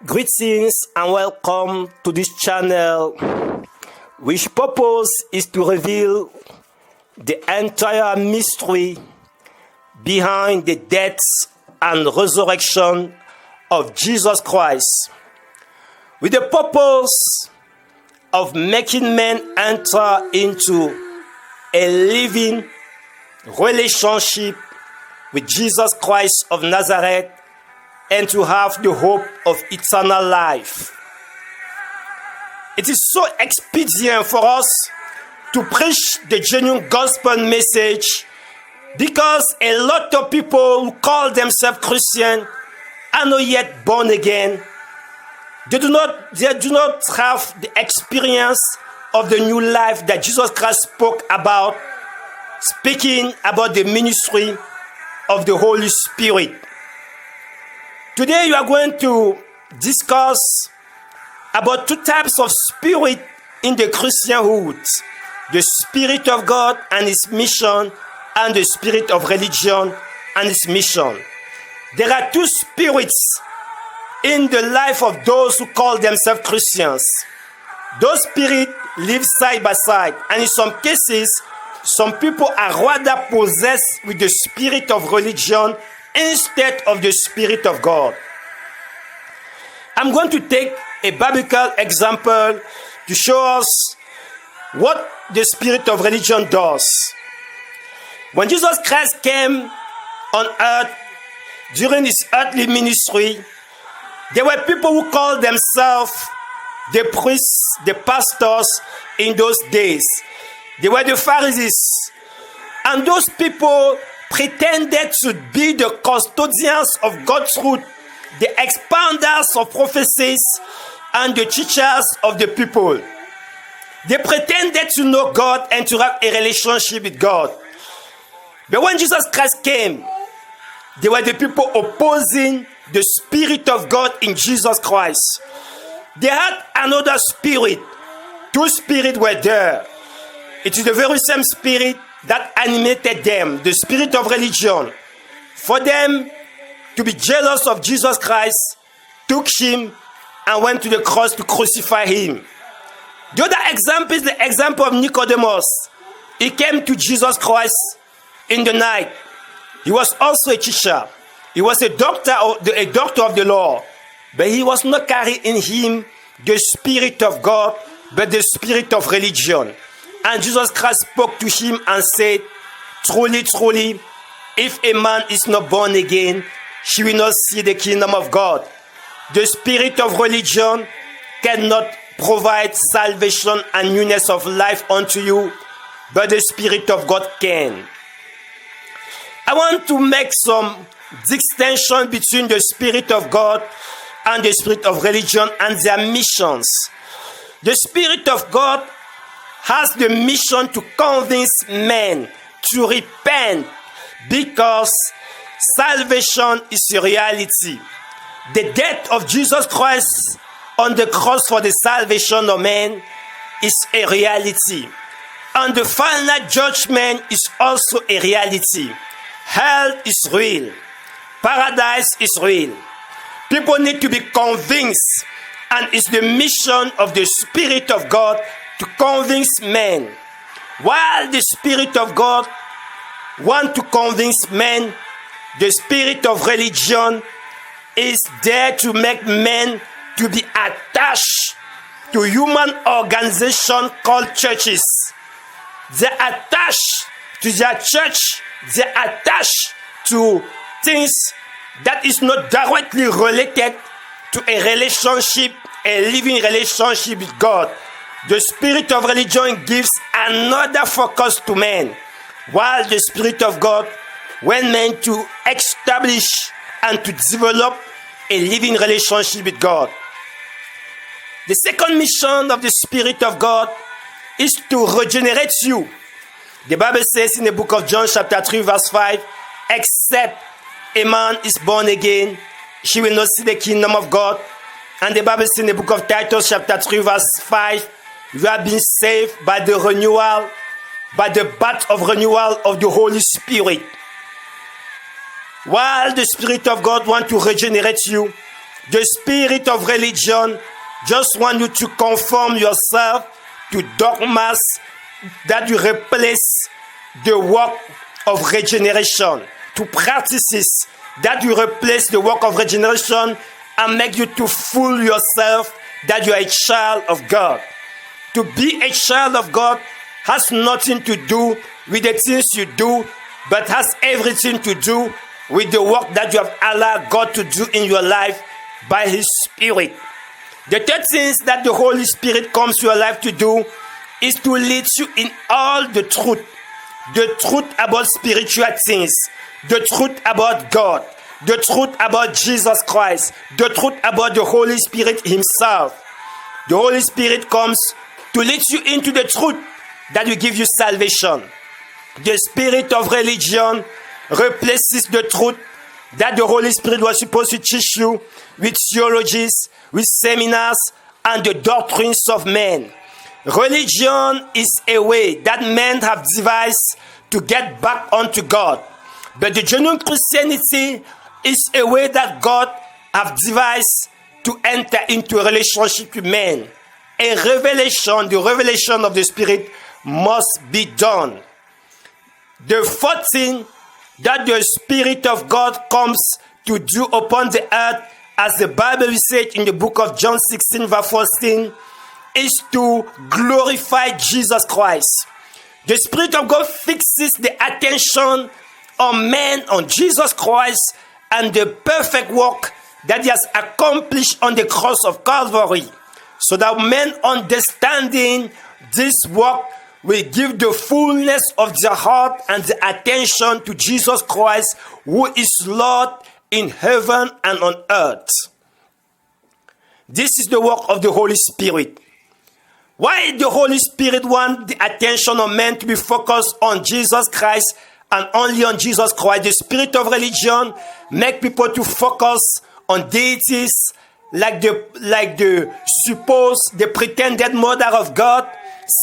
Greetings and welcome to this channel, which purpose is to reveal the entire mystery behind the death and resurrection of Jesus Christ, with the purpose of making men enter into a living relationship with Jesus Christ of Nazareth and to have the hope of eternal life. It is so expedient for us to preach the genuine gospel message because a lot of people who call themselves Christian are not yet born again. They do not have the experience of the new life that Jesus Christ spoke about, speaking about the ministry of the Holy Spirit. Today you are going to discuss about two types of spirit in the Christianhood: the Spirit of God and His mission, and the spirit of religion and its mission. There are two spirits in the life of those who call themselves Christians. Those spirits live side by side, and in some cases, some people are rather possessed with the spirit of religion instead of the Spirit of God. I'm going to take a biblical example to show us what the spirit of religion does. When Jesus Christ came on earth during his earthly ministry, there were people who called themselves the priests, the pastors in those days. They were the Pharisees. And those people pretended to be the custodians of God's truth, the expounders of prophecies, and the teachers of the people. They pretended to know God and to have a relationship with God. But when Jesus Christ came, they were the people opposing the Spirit of God in Jesus Christ. They had another spirit. Two spirits were there. It is the very same spirit that animated them, the spirit of religion. For them to be jealous of Jesus Christ, took him and went to the cross to crucify him. The other example is the example of Nicodemus. He came to Jesus Christ in the night. He was also a teacher. He was a doctor of the law. But he was not carrying in him the Spirit of God, but the spirit of religion. And Jesus Christ spoke to him and said, "Truly, truly, if a man is not born again, he will not see the kingdom of God." The spirit of religion cannot provide salvation and newness of life unto you, but the Spirit of God can. I want to make some distinction between the Spirit of God and the spirit of religion and their missions. The Spirit of God has the mission to convince men to repent because salvation is a reality. The death of Jesus Christ on the cross for the salvation of men is a reality. And the final judgment is also a reality. Hell is real. Paradise is real. People need to be convinced, and it's the mission of the Spirit of God to convince men. While the Spirit of God wants to convince men, the spirit of religion is there to make men to be attached to human organizations called churches. They're attached to their church. They're attached to things that is not directly related to a relationship, a living relationship with God. The spirit of religion gives another focus to men, while the Spirit of God wants men to establish and to develop a living relationship with God. The second mission of the Spirit of God is to regenerate you. The Bible says in the book of John chapter 3 verse 5, except a man is born again, he will not see the kingdom of God. And the Bible says in the book of Titus chapter 3 verse 5, you have been saved by the renewal by the birth of renewal of the Holy Spirit. While the Spirit of God wants to regenerate you, the spirit of religion just wants you to conform yourself to dogmas that you replace the work of regeneration, to practices that you replace the work of regeneration and make you to fool yourself that you are a child of God. To be a child of God has nothing to do with the things you do, but has everything to do with the work that you have allowed God to do in your life by His Spirit. The third thing that the Holy Spirit comes to your life to do is to lead you in all the truth about spiritual things, the truth about God, the truth about Jesus Christ, the truth about the Holy Spirit Himself. The Holy Spirit comes to lead you into the truth that will give you salvation. The spirit of religion replaces the truth that the Holy Spirit was supposed to teach you with theologies, with seminars, and the doctrines of men. Religion is a way that men have devised to get back onto God. But the genuine Christianity is a way that God have devised to enter into a relationship with men. A revelation, the revelation of the Spirit must be done. The fourth thing that the Spirit of God comes to do upon the earth, as the Bible said in the book of John 16 verse 14, is to glorify Jesus Christ. The Spirit of God fixes the attention on man, on Jesus Christ, and the perfect work that He has accomplished on the cross of Calvary, so that men understanding this work will give the fullness of their heart and the attention to Jesus Christ, who is Lord in heaven and on earth. This is the work of the Holy Spirit. Why the Holy Spirit wants the attention of men to be focused on Jesus Christ and only on Jesus Christ? The spirit of religion make people to focus on deities like the supposed, the pretended mother of God,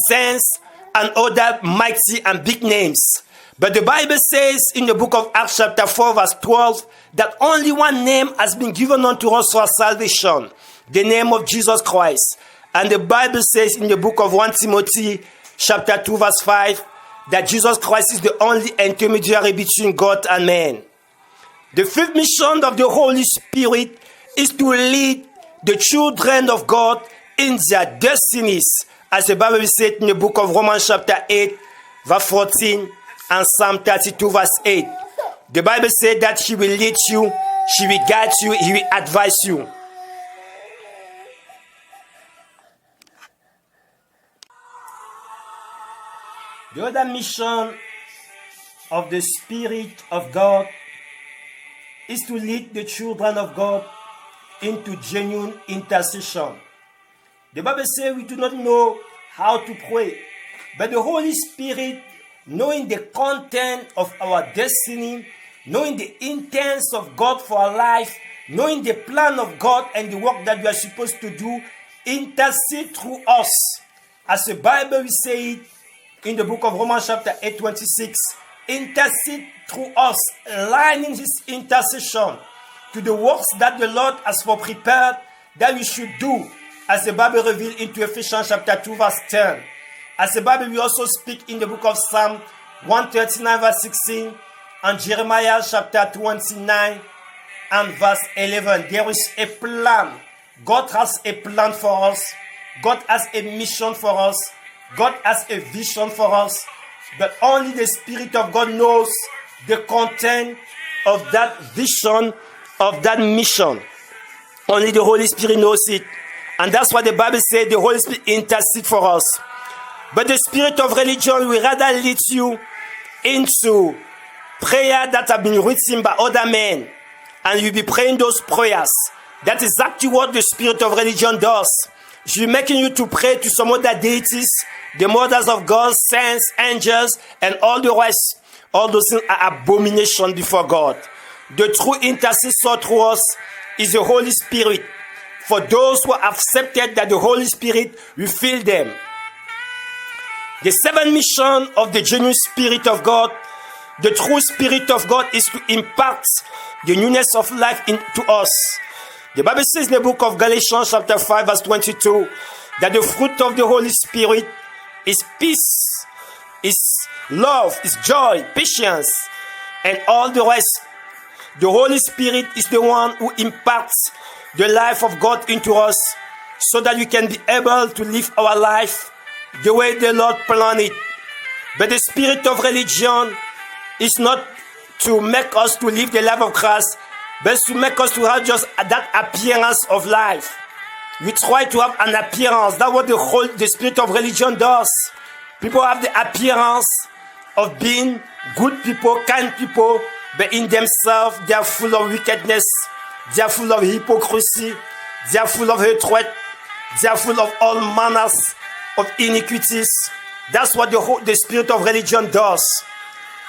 saints, and other mighty and big names. But the Bible says in the book of Acts chapter 4 verse 12 that only one name has been given unto us for salvation, the name of Jesus Christ. And the Bible says in the book of 1 Timothy chapter 2 verse 5 that Jesus Christ is the only intermediary between God and man. The fifth mission of the Holy Spirit is to lead the children of God in their destinies, as the Bible said in the book of Romans chapter 8 verse 14 and Psalm 32 verse 8. The Bible said that He will lead you, He will guide you, He will advise you. The other mission of the Spirit of God is to lead the children of God into genuine intercession. The Bible says we do not know how to pray, but the Holy Spirit, knowing the content of our destiny, knowing the intents of God for our life, knowing the plan of God and the work that we are supposed to do, intercede through us. As the Bible will say it in the book of Romans chapter 8:26, intercede through us, aligning His intercession to the works that the Lord has for prepared that we should do, as the Bible reveals into Ephesians chapter 2 verse 10. As the Bible will also speak in the book of Psalm 139 verse 16 and Jeremiah chapter 29 and verse 11. There is a plan. God has a plan for us. God has a mission for us. God has a vision for us. But only the Spirit of God knows the content of that vision, of that mission. Only the Holy Spirit knows it. And that's why the Bible says the Holy Spirit intercedes for us. But the spirit of religion will rather lead you into prayer that have been written by other men. And you'll be praying those prayers. That's exactly what the spirit of religion does. She's making you to pray to some other deities, the mothers of God, saints, angels, and all the rest. All those things are abomination before God. The true intercessor through us is the Holy Spirit. For those who have accepted that the Holy Spirit will fill them. The seventh mission of the genuine Spirit of God, the true Spirit of God, is to impart the newness of life into us. The Bible says in the book of Galatians chapter 5 verse 22 that the fruit of the Holy Spirit is peace, is love, is joy, patience, and all the rest. The Holy Spirit is the one who imparts the life of God into us so that we can be able to live our life the way the Lord planned it. But the spirit of religion is not to make us to live the life of Christ, but to make us to have just that appearance of life. We try to have an appearance. That's what the spirit of religion does. People have the appearance of being good people, kind people, but in themselves they are full of wickedness, they are full of hypocrisy, they are full of hatred, they are full of all manners of iniquities. That's what the spirit of religion does.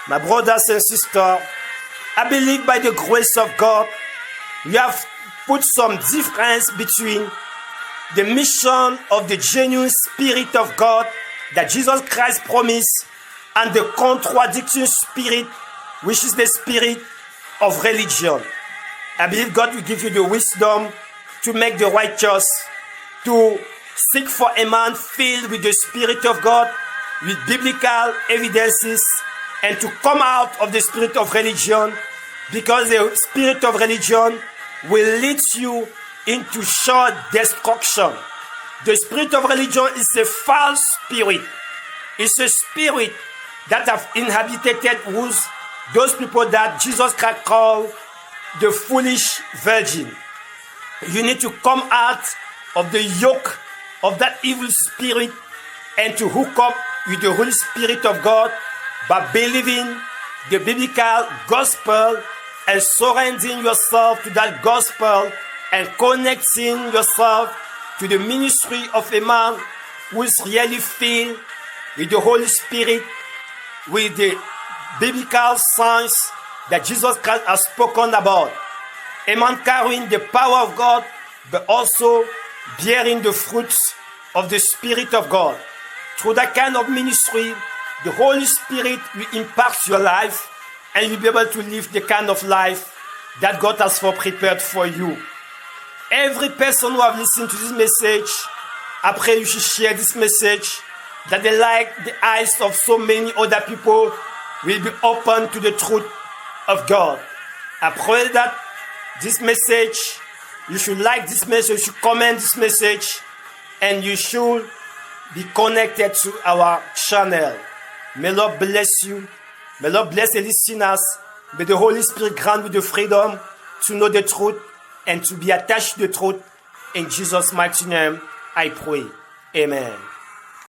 My brothers and sisters, I believe by the grace of God, we have put some difference between the mission of the genuine Spirit of God that Jesus Christ promised and the contradicting spirit, which is the spirit of religion. I believe God will give you the wisdom to make the right choice, to seek for a man filled with the Spirit of God, with biblical evidences, and to come out of the spirit of religion, because the spirit of religion will lead you into sure destruction. The spirit of religion is a false spirit. It's a spirit that have inhabited those people that Jesus Christ called the foolish virgin. You need to come out of the yoke of that evil spirit and to hook up with the Holy Spirit of God by believing the biblical gospel and surrendering yourself to that gospel and connecting yourself to the ministry of a man who is really filled with the Holy Spirit, with the biblical signs that Jesus Christ has spoken about. A man carrying the power of God, but also bearing the fruits of the Spirit of God. Through that kind of ministry, the Holy Spirit will impact your life and you'll be able to live the kind of life that God has prepared for you. Every person who have listened to this message, I pray you should share this message, that they like the eyes of so many other people will be open to the truth of God. I pray that this message, you should like this message, you should comment this message, and you should be connected to our channel. May Lord bless you. May Lord bless the listeners. May the Holy Spirit grant you the freedom to know the truth and to be attached to the truth. In Jesus' mighty name, I pray. Amen.